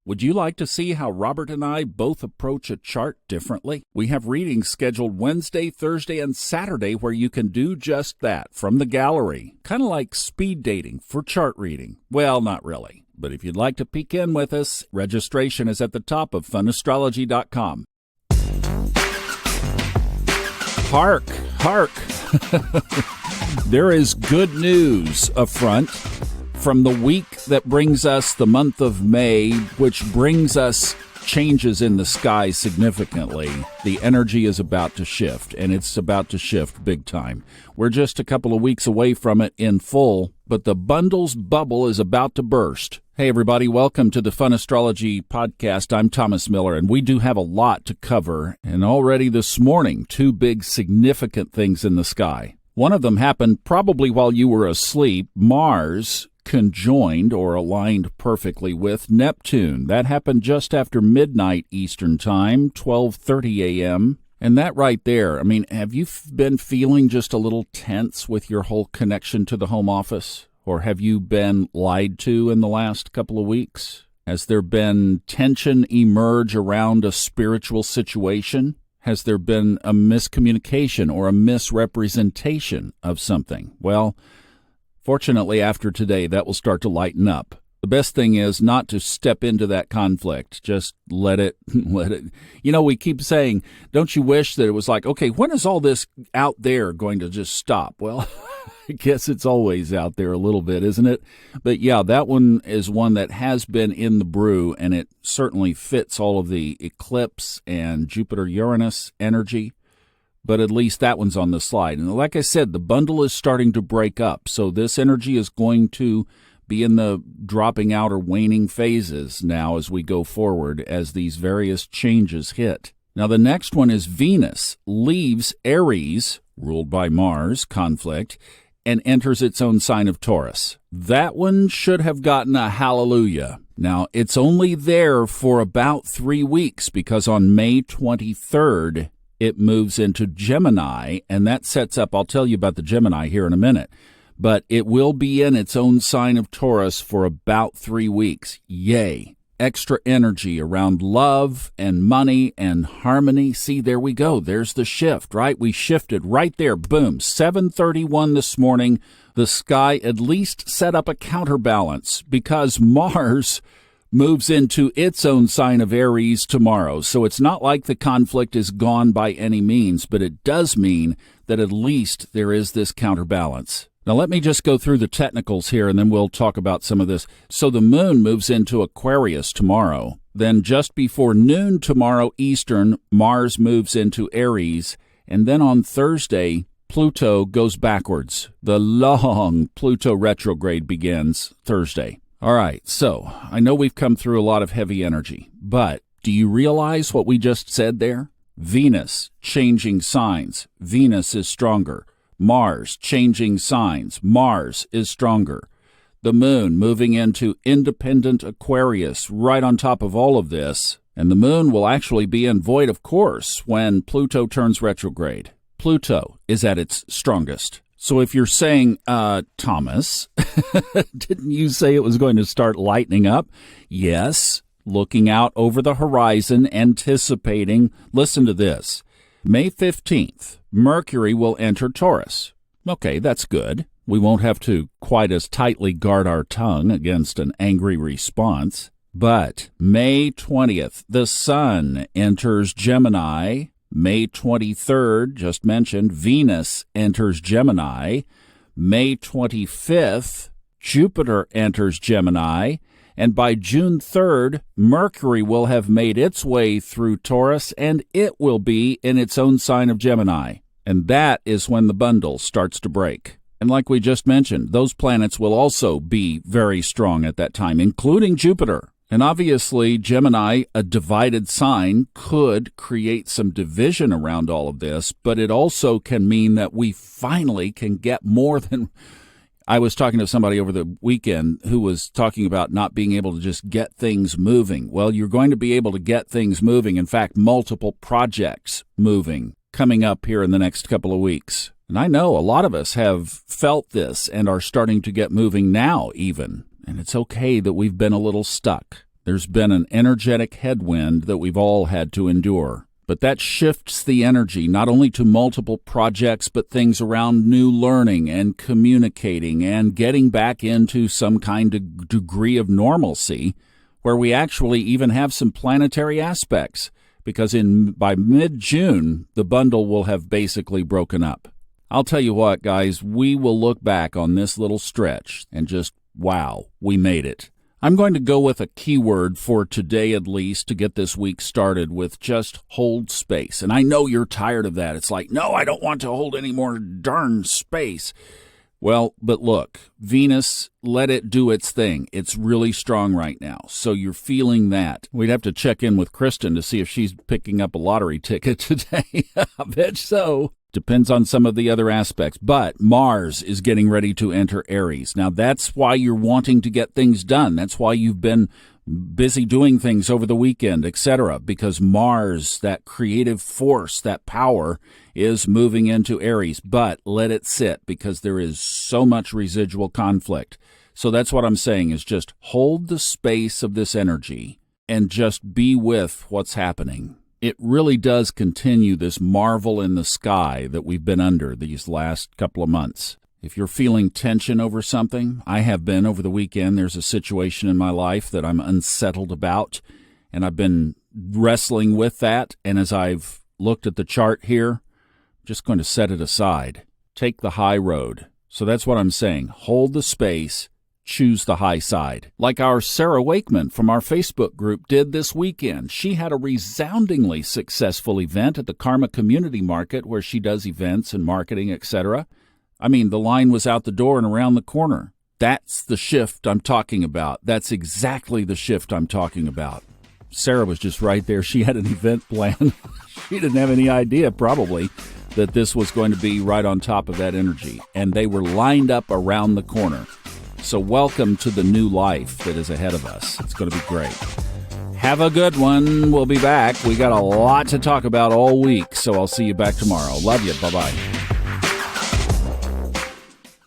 Would you like to see how Robert and I both approach a chart differently? We have readings scheduled Wednesday, Thursday, and Saturday where you can do just that from the gallery. Kind of like speed dating for chart reading. Well, not really. But if you'd like to peek in with us, registration is at the top of funastrology.com. Hark, hark. There is good news afront from the week that brings us the month of May, which brings us changes in the sky significantly. The energy is about to shift, and it's about to shift big time. We're just a couple of weeks away from it in full, but the bundle's bubble is about to burst. Hey, everybody, welcome to the Fun Astrology Podcast. I'm Thomas Miller, and we do have a lot to cover. And already this morning, two big significant things in the sky. One of them happened probably while you were asleep. Mars conjoined or aligned perfectly with Neptune. That happened just after midnight Eastern Time, 12:30 a.m. And that right there, I mean, have you been feeling just a little tense with your whole connection to the home office? Or have you been lied to in the last couple of weeks? Has there been tension emerge around a spiritual situation? Has there been a miscommunication or a misrepresentation of something? Well, fortunately, after today, that will start to lighten up. The best thing is not to step into that conflict. Just let it. You know, we keep saying, don't you wish that it was like, okay, when is all this out there going to just stop? Well, I guess it's always out there a little bit, isn't it? But yeah, that one is one that has been in the brew, and it certainly fits all of the eclipse and Jupiter-Uranus energy. But at least that one's on the slide. And like I said, the bundle is starting to break up. So this energy is going to be in the dropping out or waning phases now as we go forward as these various changes hit. Now the next one is Venus leaves Aries, ruled by Mars, conflict, and enters its own sign of Taurus. That one should have gotten a hallelujah. Now, it's only there for about 3 weeks because on May 23rd, it moves into Gemini, and that sets up, I'll tell you about the Gemini here in a minute, but it will be in its own sign of Taurus for about 3 weeks. Yay. Extra energy around love and money and harmony. See, there we go. There's the shift, right? We shifted right there. Boom. 7:31 this morning. The sky at least set up a counterbalance because Mars moves into its own sign of Aries tomorrow. So it's not like the conflict is gone by any means, but it does mean that at least there is this counterbalance. Now, let me just go through the technicals here, and then we'll talk about some of this. So the moon moves into Aquarius tomorrow. Then just before noon tomorrow Eastern, Mars moves into Aries. And then on Thursday, Pluto goes backwards. The long Pluto retrograde begins Thursday. All right, so I know we've come through a lot of heavy energy, but do you realize what we just said there? Venus changing signs. Venus is stronger. Mars changing signs. Mars is stronger. The moon moving into independent Aquarius right on top of all of this. And the moon will actually be in void, of course, when Pluto turns retrograde. Pluto is at its strongest. So if you're saying, Thomas, didn't you say it was going to start lightening up? Yes, looking out over the horizon, anticipating. Listen to this. May 15th, Mercury will enter Taurus. Okay, that's good. We won't have to quite as tightly guard our tongue against an angry response. But May 20th, the Sun enters Gemini. May 23rd, just mentioned, Venus enters Gemini. May 25th, Jupiter enters Gemini. And by June 3rd, Mercury will have made its way through Taurus, and it will be in its own sign of Gemini. And that is when the bundle starts to break. And like we just mentioned, those planets will also be very strong at that time, including Jupiter. And obviously, Gemini, a divided sign, could create some division around all of this, but it also can mean that we finally can get more than... I was talking to somebody over the weekend who was talking about not being able to just get things moving. Well, you're going to be able to get things moving. In fact, multiple projects moving coming up here in the next couple of weeks. And I know a lot of us have felt this and are starting to get moving now even. And it's okay that we've been a little stuck. There's been an energetic headwind that we've all had to endure. But that shifts the energy not only to multiple projects, but things around new learning and communicating and getting back into some kind of degree of normalcy, where we actually even have some planetary aspects, because by mid-June, the bundle will have basically broken up. I'll tell you what, guys, we will look back on this little stretch and just, wow, we made it. I'm going to go with a keyword for today at least to get this week started with just hold space. And I know you're tired of that. It's like, no, I don't want to hold any more darn space. Well, but look, Venus, let it do its thing. It's really strong right now. So you're feeling that. We'd have to check in with Kristen to see if she's picking up a lottery ticket today. I bet so. Depends on some of the other aspects. But Mars is getting ready to enter Aries. Now, that's why you're wanting to get things done. That's why you've been busy doing things over the weekend, etc. Because Mars, that creative force, that power, is moving into Aries. But let it sit, because there is so much residual conflict. So that's what I'm saying, is just hold the space of this energy and just be with what's happening. It really does continue this marvel in the sky that we've been under these last couple of months. If you're feeling tension over something, I have been over the weekend. There's a situation in my life that I'm unsettled about, and I've been wrestling with that. And as I've looked at the chart here, I'm just going to set it aside. Take the high road. So that's what I'm saying. Hold the space. Choose the high side. Like our Sarah Wakeman from our Facebook group did this weekend. She had a resoundingly successful event at the Karma Community Market, where she does events and marketing, etc. I mean, the line was out the door and around the corner. That's the shift I'm talking about. That's exactly the shift I'm talking about. Sarah was just right there. She had an event plan. She didn't have any idea, probably, that this was going to be right on top of that energy. And they were lined up around the corner. So welcome to the new life that is ahead of us. It's going to be great. Have a good one. We'll be back. We got a lot to talk about all week, so I'll see you back tomorrow. Love you. Bye-bye.